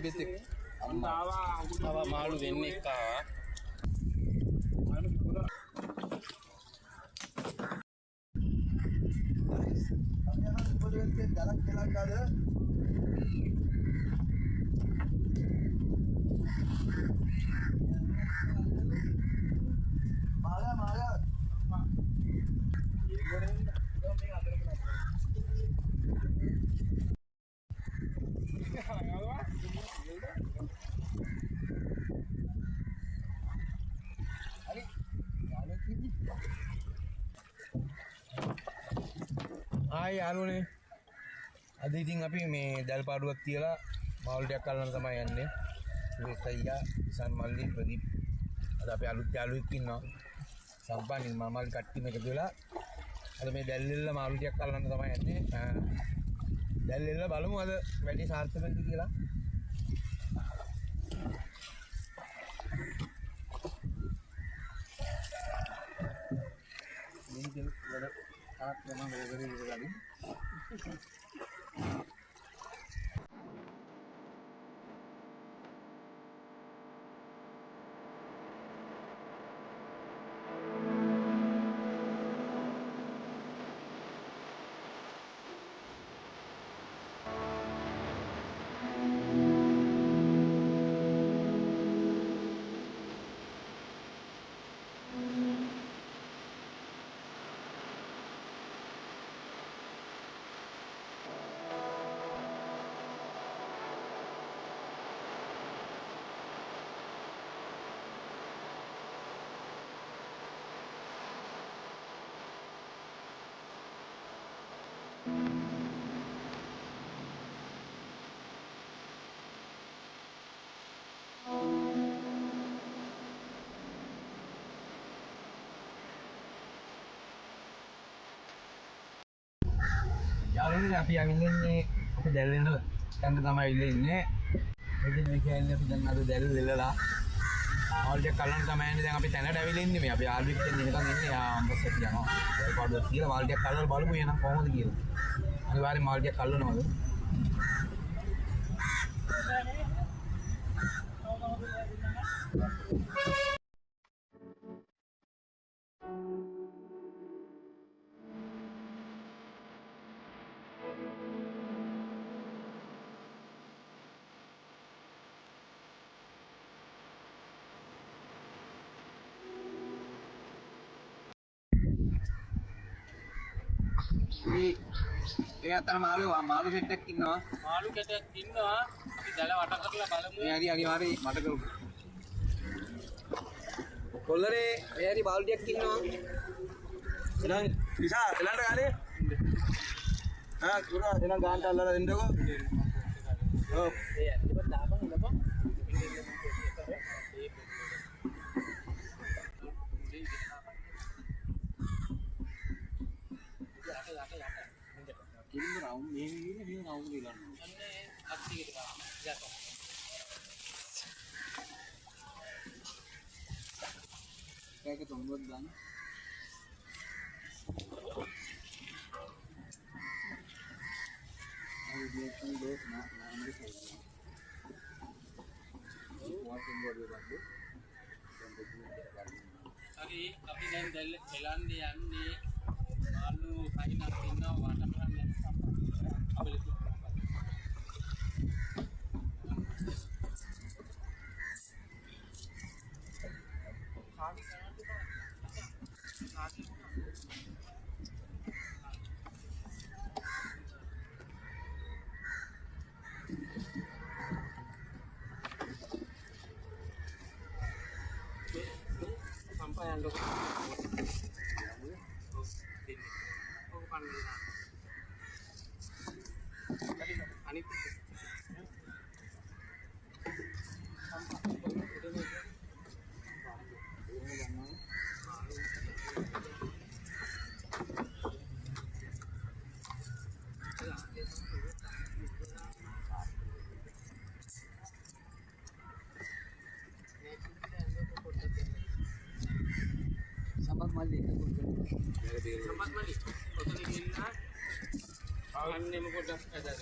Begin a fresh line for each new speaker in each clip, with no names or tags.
betek awa malu wenne ekka Hai anu nih. Ada ඉතින් අපි මේ දැල් පාඩුවක් තියලා මාළු ටිකක් අල්ලන්න තමයි යන්නේ. සුරේෂ් අයියා, ඉසන් මල්ලි, ප්‍රදීප්. අද අපි අලුත් යාළුවෙක් ඉන්නවා. සම්පන්න මමල් කට්ටියම එකතු වෙලා අද මේ දැල්ලෙල්ල මාළු ටිකක් අල්ලන්න තමයි යන්නේ. දැල්ලෙල්ල බලමු අද වැඩි සාර්ථක වෙයිද කියලා. මේ දෙල් වල තාක් ගමන් වෙලෙරි ඉඳලාදී යාළුවනේ අපි යන්නේ අපි දැල්ලෙන්න යන්න තමයි ඉන්නේ. ඉතින් මේ කියන්නේ අපි දැන් අද දැල් දෙලලා මාළුටියක් අල්ලන්න තමයි යන්නේ. දැන් අපි තැනට ඇවිල්ලා ඉන්නේ මේ. අපි ආල්වික් කියන්නේ නිකන් ඉන්නේ ආම්බසෙත් යනවා. ඒ පාඩුවක් කියලා මාළුටියක් අල්ලලා බලමු එහෙනම් කොහොමද කියලා. අනිවාර්යෙන් මාළුටියක් අල්ලනවද? ඒ අතන මාළු සෙට් එකක් ඉන්නවා. මාළු කැටයක් ඉන්නවා. අපි දැල වට කරලා බලමු. මේ හරි අනිවාර්යයෙන් මට කරමු. කොල්ලරේ මේ හරි මාළු ටිකක් ඉන්නවා. එනං විසා එලන්ට ගානේ. කුරා එනං ගාන්ට අල්ලලා දෙන්නකෝ. ඔව්. ඒ ඇත්තට දාපන් ඉලපන්. ini raum ini raum di dalam. Ini aksi gitu Pak. Jatuh. Kayak ketemu bilang. Ayo dia tunggu nah ambil saja. Buat tunggu dia bantu. Tadi tapi dan jalan di andi malu kain artinya warna merah yang sama. Ambil itu. Sampai yang dok. Sambat mali. Sambat mali. Oto digilna. Anne mo kodas kada.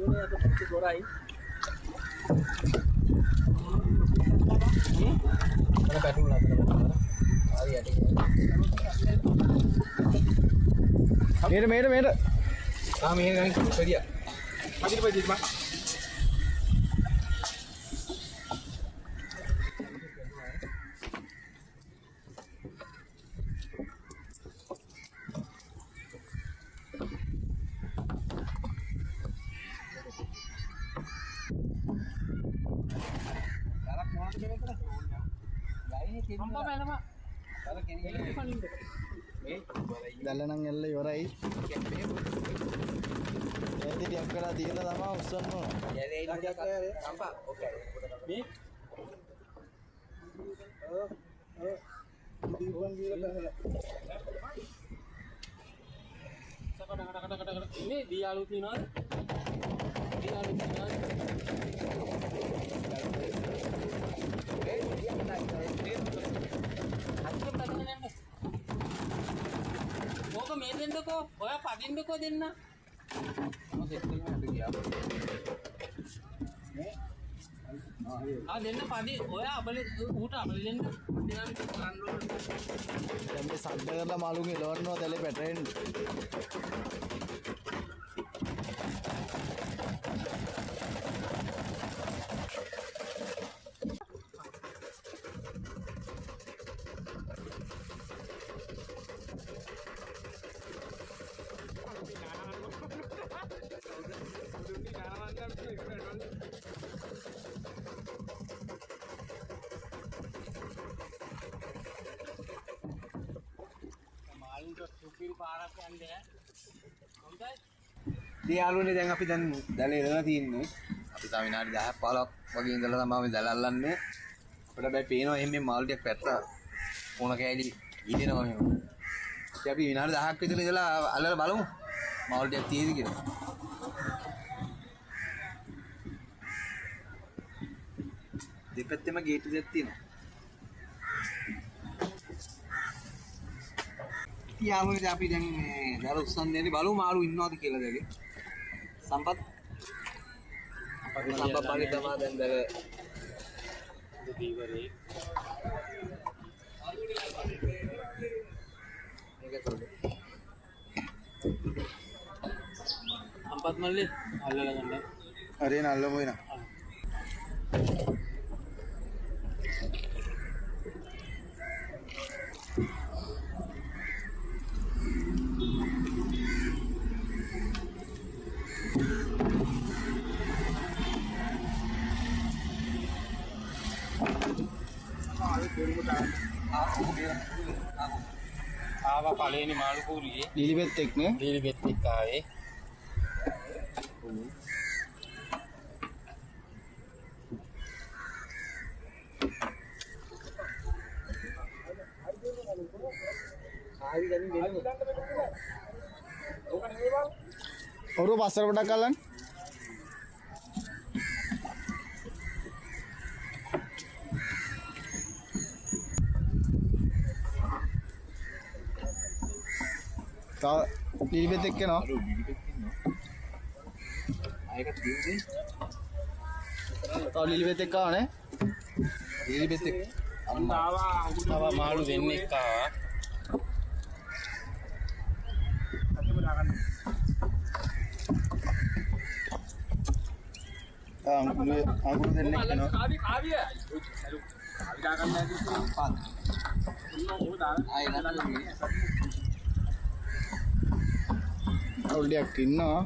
ආලුනේ අත පුංචි ගොරයි.
අර පැටුල් අතර හරි යටි. මේට. ආ මේ ගන්නේ පෙරියා. මදිට බා.
දැල්ලනම් එල්ල ඉවරයි. ඒත් ටිකක් කරලා තියලා තමයි උස්සන්න ඕන.
මේ දියාලු තියනවාද? දියාලු තියනවාද? ඕක මේ දෙන්නකෝ ඔයා පදින්නකෝ දෙන්න දෙන්න පදි ඔයා අබල ඌට අබල දෙන්න
දැන් මේ සද්ද කරලා මාළුන් එලවන්නවා තැලේ පැටරෙන්න.
මේ යාළුවනේ දැන් අපි දැන් දැල එලලා තින්නේ. අපි තව විනාඩි 10ක් 15ක් වගේ ඉඳලා තමයි මේ දැල අල්ලන්නේ. අපිට බෑ පේනවා එහෙම මේ මාළු ටික පැත්තා මොන කෑලි ඉදිනවා එහෙම. ඉතින් අපි විනාඩි 10ක් විතර ඉඳලා අල්ලලා බලමු. මාළු ටික තියෙද කියලා. දෙපැත්තෙම ගේට් දෙකක් තියෙනවා. යාළුවනේ අපි දැන් මේ දැල උස්සන් දෙන්නේ බලමු මාළු ඉන්නවද කියලා දැලේ. සම්පත් බාගේ තමයි දැන් දැල
දීවරේ
මේක කරලා
සම්පත් මල්ලේ අල්ලලා ගන්න.
හරි නල්ලමු එන.
ආවා පළවෙනි මාළු කූරියේ
ලිලිබෙත් එක්නේ.
දීලිබෙත් එක්ක ආවේ.
ඔරු පස්සර පොඩක් අල්ලන්න. තව ලිලිබෙත් එක්කනවා.
ආයකට දින්නේ
තව ලිලිබෙත් එක්ක ආවනේ.
ලිලිබෙත් එක්ක
තව මාළු දෙන්නෙක් ආවා.
අඟුරු දෙන්නෙක් එනවා. අවුල්ඩයක් ඉන්නවා.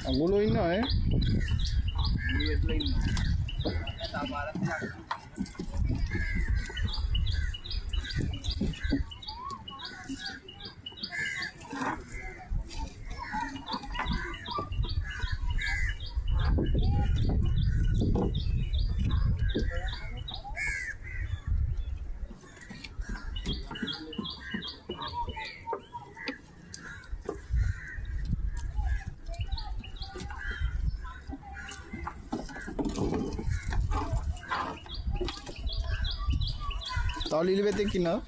අඟුරු ඉන්නවා නේ. තව ලීලි බෙතෙක් ඉන්නවා.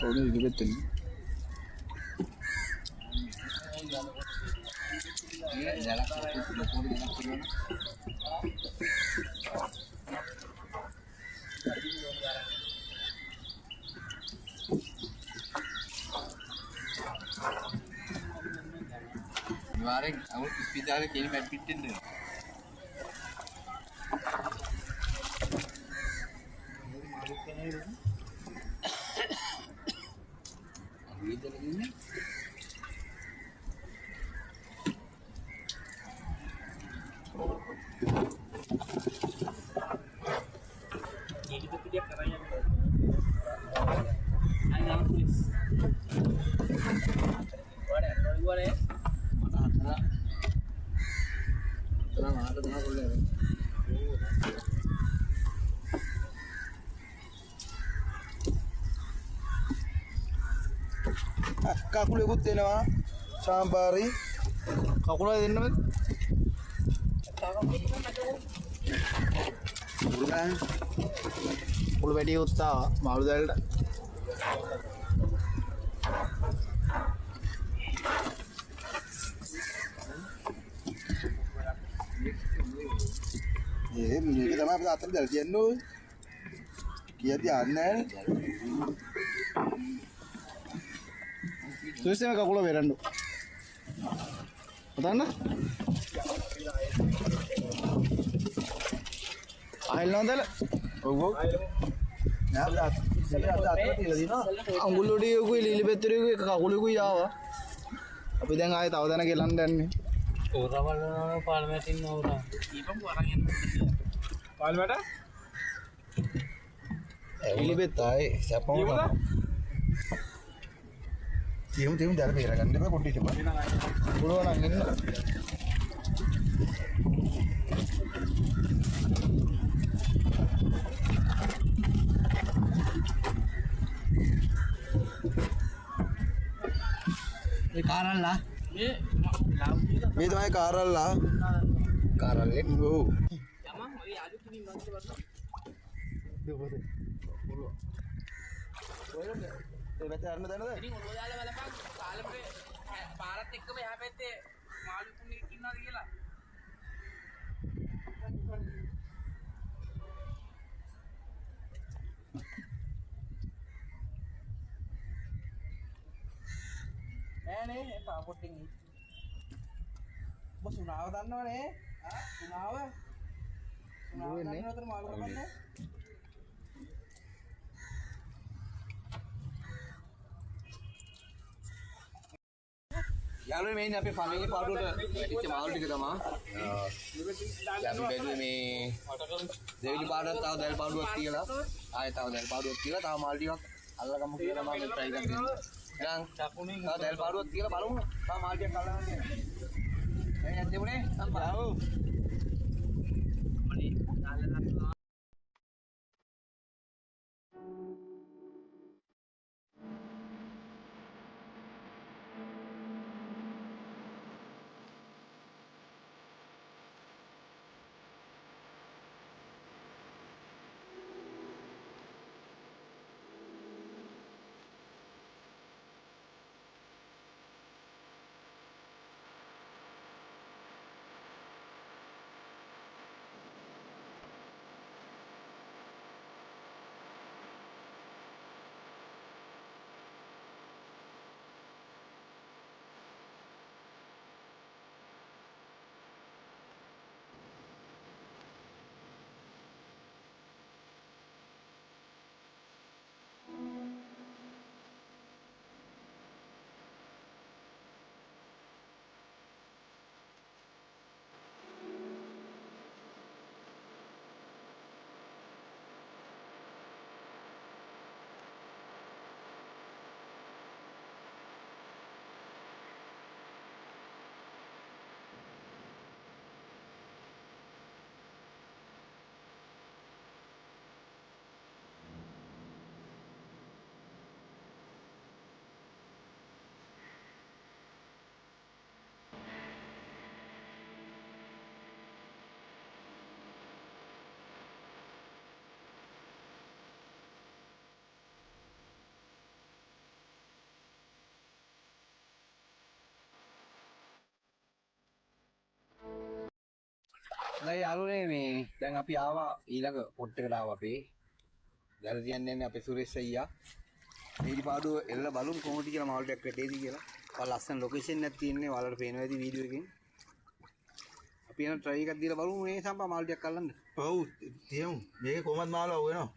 ඕන ලීලි බෙත් ඉන්න.
අනිවාර්යෙන් අවුත් ඉස්පිතාලේ කෙනෙක් මැඩ්මිට් වෙන්න.
කකුලෙකුත් දෙනවා. සාම්පාරි. කකුල දෙන්නවද? මුළු වැඩි උත්සාහ මාළු දැල්ට. මේක තමයි අපිට අතට දැල් කියන්න ඕනේ. කියද්දි ආන්නේ නැහැ. සුවිසම කකුල වෙරන්න. හදන්න. ආයෙල්නවදල? ඔව් ඔව්. නෑ අතට තියලා දිනවා. අඟුලොඩියකුයි ලීලි පෙත්තරියකුයි එක කකුලකුයි ආවා. අපි දැන් ආයෙ තව දැන ගෙලන්න යන්නේ.
ඕරවල පාලමැටින් ඕරා. ඊපම් අරන් යන්න. පාලමැට?
ලීලි පෙත්තයි සැපම. තියමු දැන් බේරගන්න බෑ පොඩ්ඩක් ඉන්න. පුළුවන් නම් ඉන්න.
මේ කාරල්ලා
මේ තමයි කාරල්ලා. කාරල්ලේ ඔව්.
යමන් ඔය ආලු කිනි මන්ට වරන.
ඒ වැට අරන දැනද?
ඉතින් ඔලුව දාලා බලපන් පාලමේ පාරත් එක්කම එහා පැත්තේ මාළු කුණෙක් ඉන්නවද කියලා. නෑනේ පාපොට්ටින් ඔබ සුනාව දන්නවනේ? සුනාව? සුනාව දන්නවද මාළු කපන්නේ?
යාළුවනේ මේ ඉන්නේ අපේ ෆාමිලි පාඩුවට වැටිච්ච මාළු ටික තමයි. අපි බැලුවේ මේ දෙවිලි පාඩුවක් තව දැල් පාඩුවක් තියලා ආයෙ තව දැල් පාඩුවක් තියලා තව මාළු ටිකක් අල්ලගමු කියලා මම try කරලා තියෙනවා. දැන් තව දැල් පාඩුවක් තියලා බලමු. තව මාළු ටිකක් අල්ලගන්න. මේ නැත්තේ උනේ සම්පා. ඔව්.
මලි දාලා
නෑ යාළුවනේ මේ දැන් අපි ආවා ඊළඟ පොට් එකට ආවා අපේ. දැන් කියන්නේ අපේ සුරේෂ් අයියා. මේටි පාඩුව එල්ල බලමු කොහොමද කියලා මාළු ටිකක් වැටේද කියලා. ඔය ලස්සන ලොකේෂන් එකක් තියෙන්නේ ඔයාලට පේනවා ඇති වීඩියෝ එකෙන්. අපි යන try එකක් දීලා බලමු මේ සම්පා මාළු ටිකක් අල්ලන්න.
ඔව් තියමු. මේකේ කොහමද මාළු ආව වෙනවා?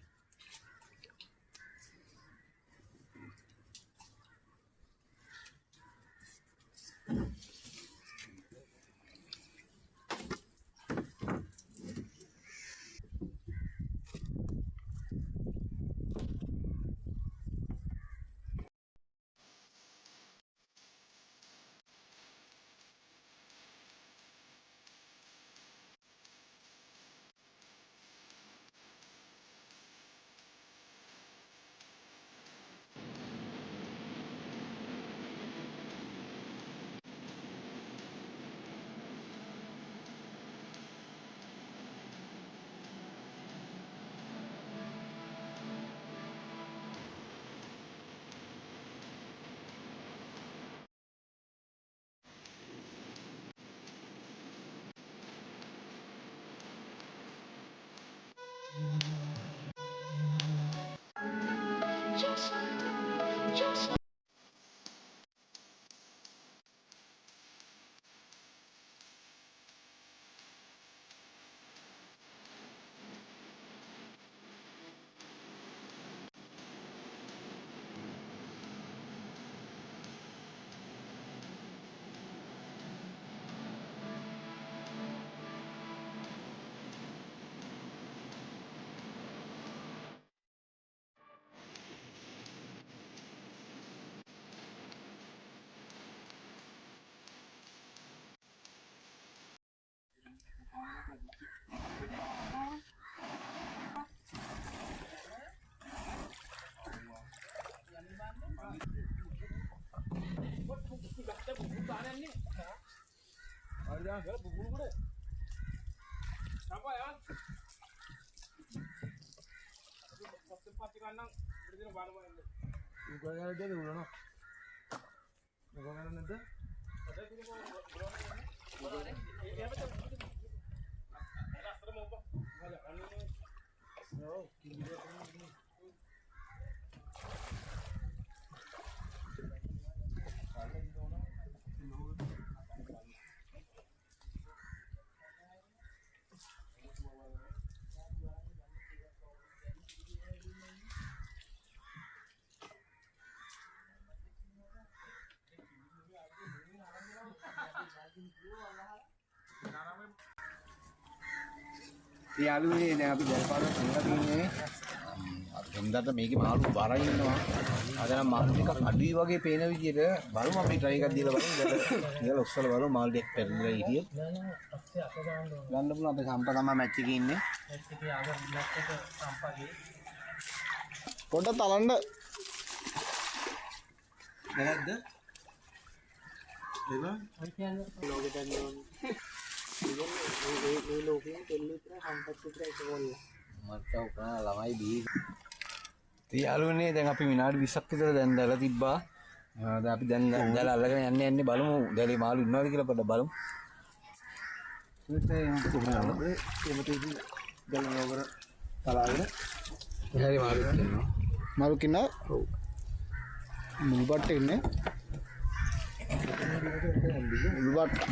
යාළුවනේ දැන් අපි දැල්පාඩුව කරලා තියෙන්නේ. දෙන්නට මේකේ මාළු බරයි ඉන්නවා. අද නම් මාළු ටිකක් අඩුයි වගේ පේන විදිහට බලමු අපි try එකක් දීලා බලමු. ඉතින් ඔස්සල බලමු මාළු ටික පෙරලා ඉතින්. ගන්න පුළුවන් අපේ සම්පා තමයි මැච් එකේ ඉන්නේ.
මැච් එකේ ආව රිලැක්ස් එක සම්පාගේ.
පොඩ්ඩක් තලන්න.
නැද්ද?
එනවා.
ඔය කියන්නේ ලෝකෙට යන්නේ. මේ ලෝකෙම දෙල්ල විතර සම්පත් විතර එක ගොල්ල.
මට උකන ළමයි බී. ඉතින් යාළුවනේ දැන් අපි විනාඩි 20ක් විතර දැන් දැලා තිබ්බා. දැන් අපි දැන් දැලා අල්ලගෙන යන්නේ බලමු. දැලේ මාළු ඉන්නවද කියලා පොඩ්ඩක් බලමු. හරි මාළු ඉන්නවා.
මාළු කින්නා? ඔව්. මුල් බට්ට ඉන්නේ. මුල් බට්ට.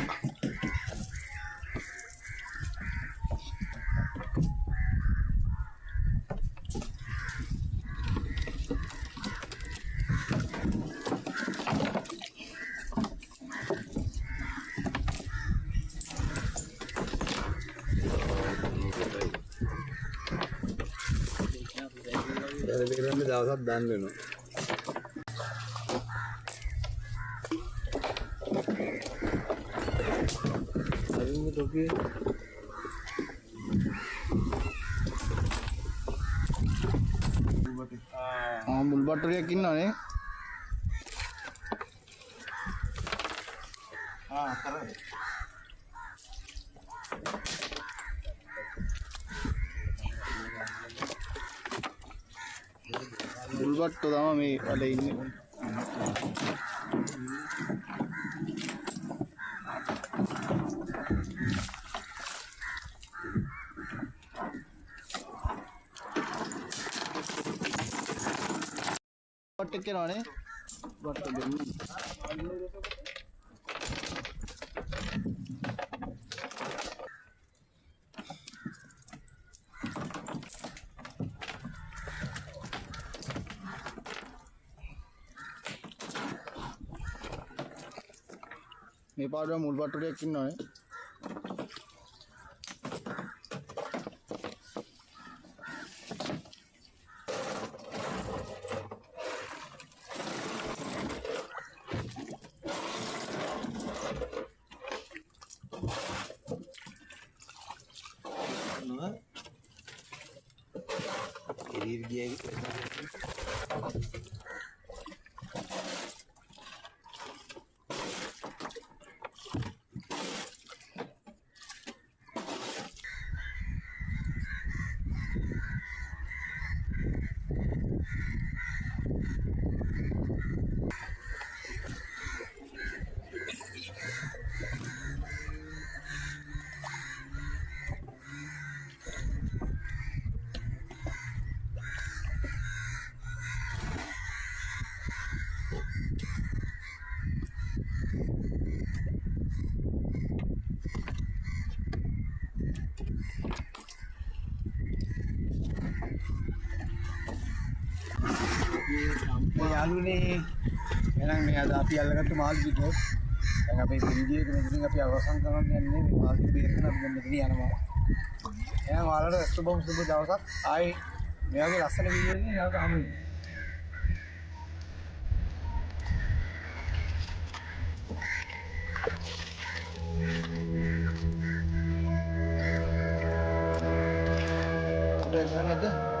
දෙකම දවසක් දාන්න වෙනවා. අරින්න තෝකේ
මුල් බට්ටරියක් ඉන්නවනේ.
කරේ.
මුල් බට්ටෝ තමයි මේ වැඩ ඉන්නේ. වට කරනවානේ. වට දෙන්න. මේ පාඩුව මුල් වට්ටුවේක් ඉන්නවනේ. යාළුවනේ එහෙනම් මේ අද අපි අල්ලගත්ත මාළු ටික දැන් අපේ වීඩියෝ එක මෙතනින් අපි අවසන් කරන්න යන්නේ මේ මාළු ටික බේරගෙන අපි දැන් මෙතන යනවා එහෙනම් ඔයාලට සුබ දවසක් ආයි මේ වගේ ලස්සන වීඩියෝ එකකින් යාළුවා හමු වෙනවා Udah,